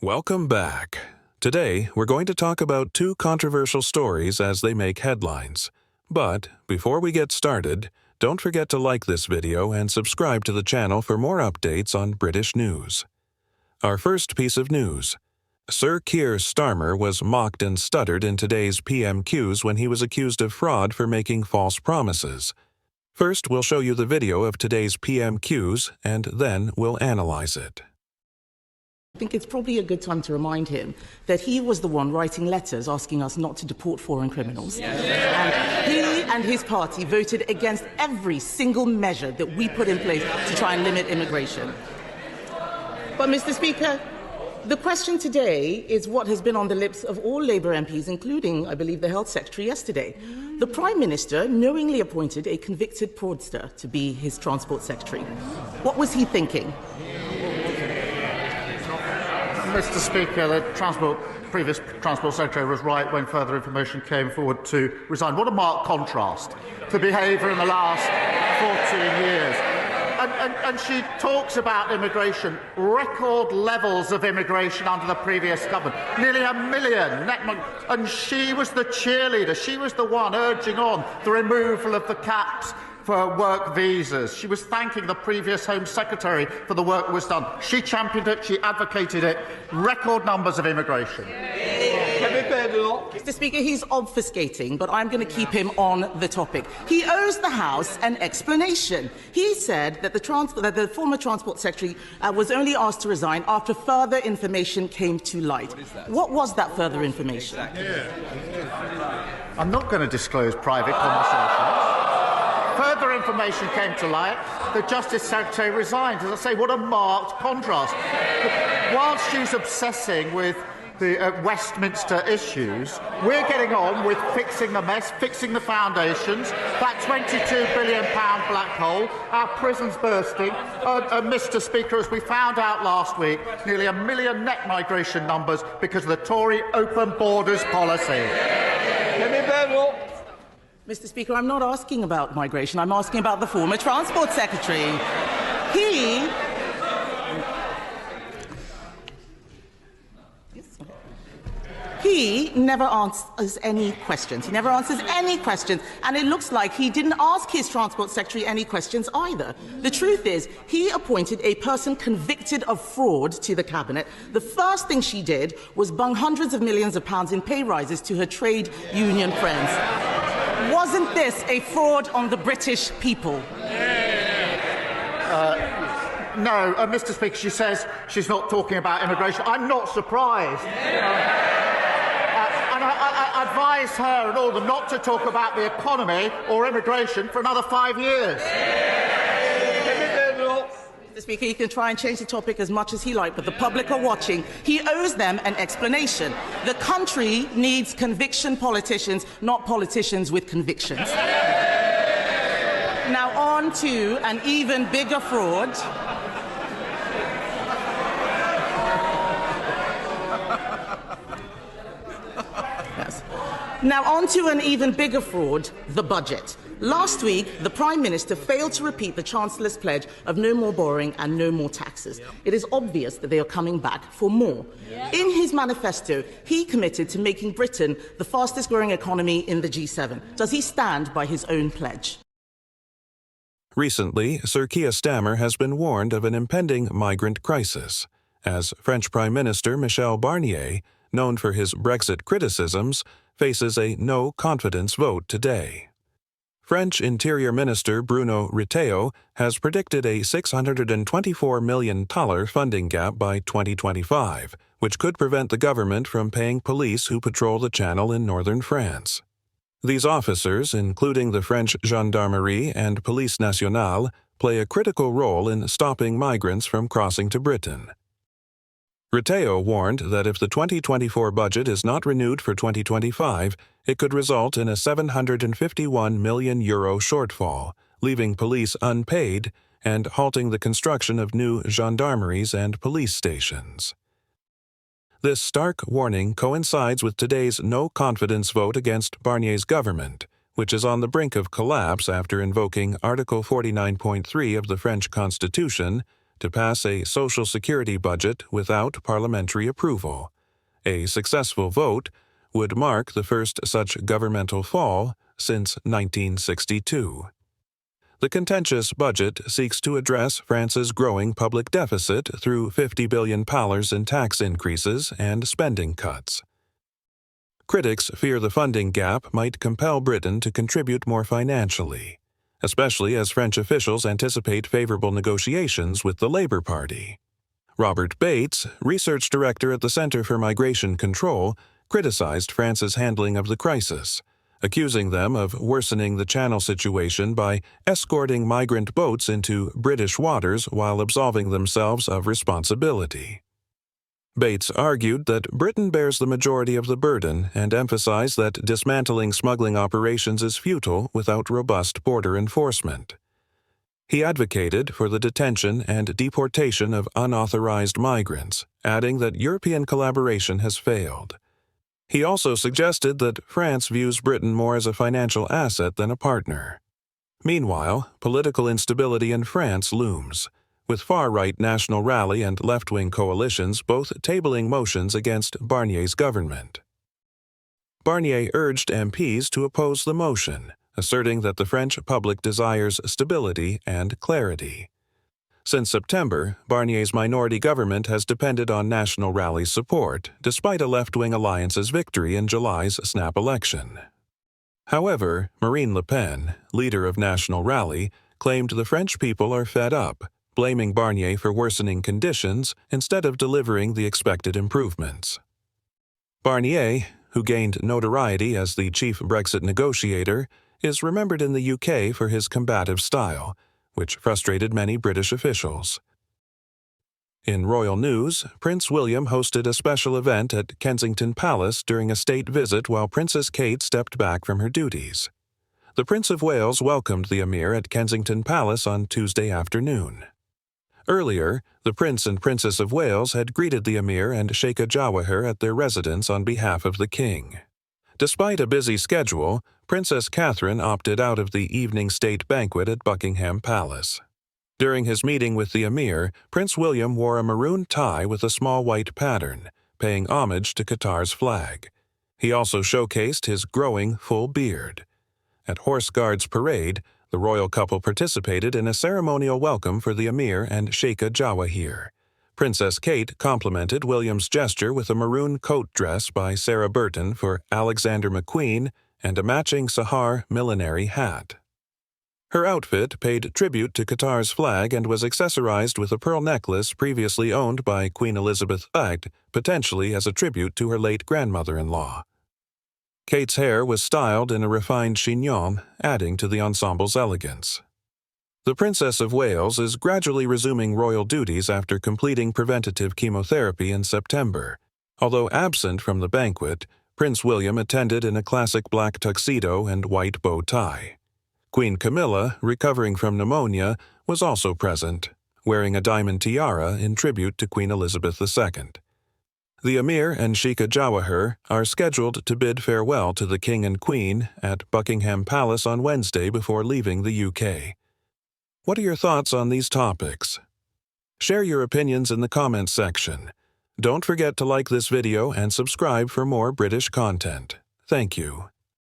Welcome back. Today, we're going to talk about two controversial stories as they make headlines. But before we get started, don't forget to like this video and subscribe to the channel for more updates on British news. Our first piece of news. Sir Keir Starmer was mocked and stuttered in today's PMQs when he was accused of fraud for making false promises. First, we'll show you the video of today's PMQs, and then we'll analyze it. I think it's probably a good time to remind him that he was the one writing letters asking us not to deport foreign criminals. And he and his party voted against every single measure that we put in place to try and limit immigration. But, Mr. Speaker, the question today is what has been on the lips of all Labour MPs, including, I believe, the Health Secretary yesterday. The Prime Minister knowingly appointed a convicted fraudster to be his Transport Secretary. What was he thinking? Mr. Speaker, the previous Transport Secretary was right when further information came forward to resign. What a marked contrast to behaviour in the last 14 years. And she talks about immigration, record levels of immigration under the previous government, nearly 1 million. And she was the cheerleader. She was the one urging on the removal of the caps for work visas. She was thanking the previous Home Secretary for the work that was done. She championed it, she advocated it. Record numbers of immigration. Mr. Speaker, he's obfuscating, but I'm going to keep him on the topic. He owes the House an explanation. He said that the former Transport Secretary was only asked to resign after further information came to light. What was that further information? I'm not going to disclose private conversations. Further information came to light. The Justice Secretary resigned. As I say, what a marked contrast. But whilst she's obsessing with the Westminster issues, we're getting on with fixing the mess, fixing the foundations, that £22 billion black hole, our prisons bursting, Mr. Speaker, as we found out last week, nearly 1 million net migration numbers because of the Tory open borders policy. Mr. Speaker, I'm not asking about migration. I'm asking about the former Transport Secretary. He never answers any questions. He never answers any questions. And it looks like he didn't ask his Transport Secretary any questions either. The truth is, he appointed a person convicted of fraud to the Cabinet. The first thing she did was bung hundreds of millions of pounds in pay rises to her trade union friends. Wasn't this a fraud on the British people? No, Mr. Speaker, she says she's not talking about immigration. I'm not surprised. And I advise her and all of them not to talk about the economy or immigration for another 5 years. Mr. Speaker, he can try and change the topic as much as he likes, but the public are watching. He owes them an explanation. The country needs conviction politicians, not politicians with convictions. Now on to an even bigger fraud. Now on to an even bigger fraud, the budget. Last week, the Prime Minister failed to repeat the Chancellor's pledge of no more borrowing and no more taxes. It is obvious that they are coming back for more. In his manifesto, he committed to making Britain the fastest-growing economy in the G7. Does he stand by his own pledge? Recently, Sir Keir Starmer has been warned of an impending migrant crisis, as French Prime Minister Michel Barnier, known for his Brexit criticisms, faces a no-confidence vote today. French Interior Minister Bruno Retailleau has predicted a $624 million funding gap by 2025, which could prevent the government from paying police who patrol the Channel in northern France. These officers, including the French Gendarmerie and Police Nationale, play a critical role in stopping migrants from crossing to Britain. Retailleau warned that if the 2024 budget is not renewed for 2025, it could result in a €751 million shortfall, leaving police unpaid and halting the construction of new gendarmeries and police stations. This stark warning coincides with today's no-confidence vote against Barnier's government, which is on the brink of collapse after invoking Article 49.3 of the French Constitution to pass a social security budget without parliamentary approval. A successful vote would mark the first such governmental fall since 1962. The contentious budget seeks to address France's growing public deficit through £50 billion in tax increases and spending cuts. Critics fear the funding gap might compel Britain to contribute more financially, especially as French officials anticipate favorable negotiations with the Labour Party. Robert Bates, research director at the Centre for Migration Control, criticized France's handling of the crisis, accusing them of worsening the Channel situation by escorting migrant boats into British waters while absolving themselves of responsibility. Bates argued that Britain bears the majority of the burden and emphasized that dismantling smuggling operations is futile without robust border enforcement. He advocated for the detention and deportation of unauthorized migrants, adding that European collaboration has failed. He also suggested that France views Britain more as a financial asset than a partner. Meanwhile, political instability in France looms, with far-right National Rally and left-wing coalitions both tabling motions against Barnier's government. Barnier urged MPs to oppose the motion, asserting that the French public desires stability and clarity. Since September, Barnier's minority government has depended on National Rally's support, despite a left-wing alliance's victory in July's snap election. However, Marine Le Pen, leader of National Rally, claimed the French people are fed up, blaming Barnier for worsening conditions instead of delivering the expected improvements. Barnier, who gained notoriety as the chief Brexit negotiator, is remembered in the UK for his combative style, which frustrated many British officials. In royal news, Prince William hosted a special event at Kensington Palace during a state visit while Princess Kate stepped back from her duties. The Prince of Wales welcomed the Emir at Kensington Palace on Tuesday afternoon. Earlier, the Prince and Princess of Wales had greeted the Emir and Sheikha Jawahir at their residence on behalf of the King. Despite a busy schedule, Princess Catherine opted out of the evening state banquet at Buckingham Palace. During his meeting with the Emir, Prince William wore a maroon tie with a small white pattern, paying homage to Qatar's flag. He also showcased his growing full beard. At Horse Guards Parade, the royal couple participated in a ceremonial welcome for the Emir and Sheikha Jawahir. Princess Kate complimented William's gesture with a maroon coat dress by Sarah Burton for Alexander McQueen and a matching Sahar millinery hat. Her outfit paid tribute to Qatar's flag and was accessorized with a pearl necklace previously owned by Queen Elizabeth II, potentially as a tribute to her late grandmother-in-law. Kate's hair was styled in a refined chignon, adding to the ensemble's elegance. The Princess of Wales is gradually resuming royal duties after completing preventative chemotherapy in September. Although absent from the banquet, Prince William attended in a classic black tuxedo and white bow tie. Queen Camilla, recovering from pneumonia, was also present, wearing a diamond tiara in tribute to Queen Elizabeth II. The Emir and Sheikha Jawahir are scheduled to bid farewell to the King and Queen at Buckingham Palace on Wednesday before leaving the UK. What are your thoughts on these topics? Share your opinions in the comments section. Don't forget to like this video and subscribe for more British content. Thank you.